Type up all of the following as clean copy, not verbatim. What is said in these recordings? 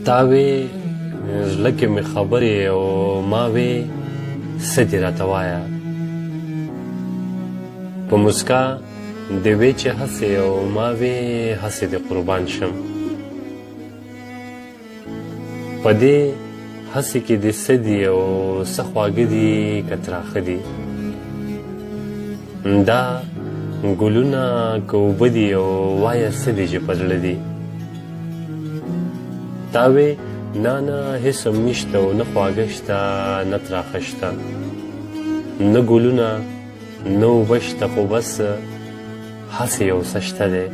تا وې زړه کې مې خبرې او ما وې څه دې راته وایه په مسکا دې وې چې هسې او ما وې هسې دې قربان شم په دې هسې کې دې څه دي او څه خواږه دي که تراخه دي دا ګلونه که اوبه دي او وایه څه دي چې په زړه دي تا وې نه نه هېڅ هم نشته او نه خواږه شته نه تراخه شته نه ګلونه نه اوبه شته خو بس هسې یو څه شته دی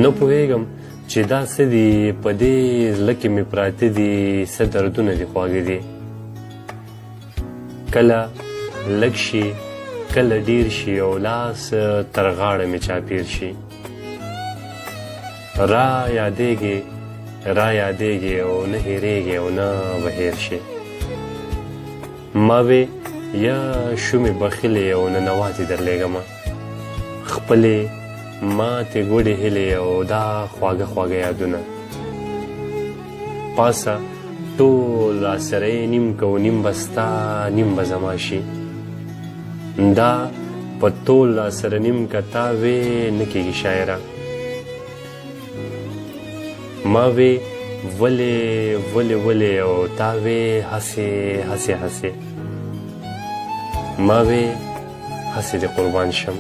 نه پوهېږم چې دا څه دي په دې زړه کې مې پراته دي څه دردونه دي خواږه دي کله لږ شي کله ډیر شي او لاس تر غاړه مې چاپېر شي را یادېږي او نه هېرېږي او نه به هېر شي ما وې یا شومې بخیلې او ننواتې درلېږمه خپلې ماتې ګوډې هیلې او دا خواږه خواږه یادونه پاسه ټول راسره یې نیم که و نیم به ستا نیم به زما شي دا په ټول راسره نیم که تا وې نه کېږي شاعره ما وې ولې او تا وې هسې ما وې هسې دې قربان شم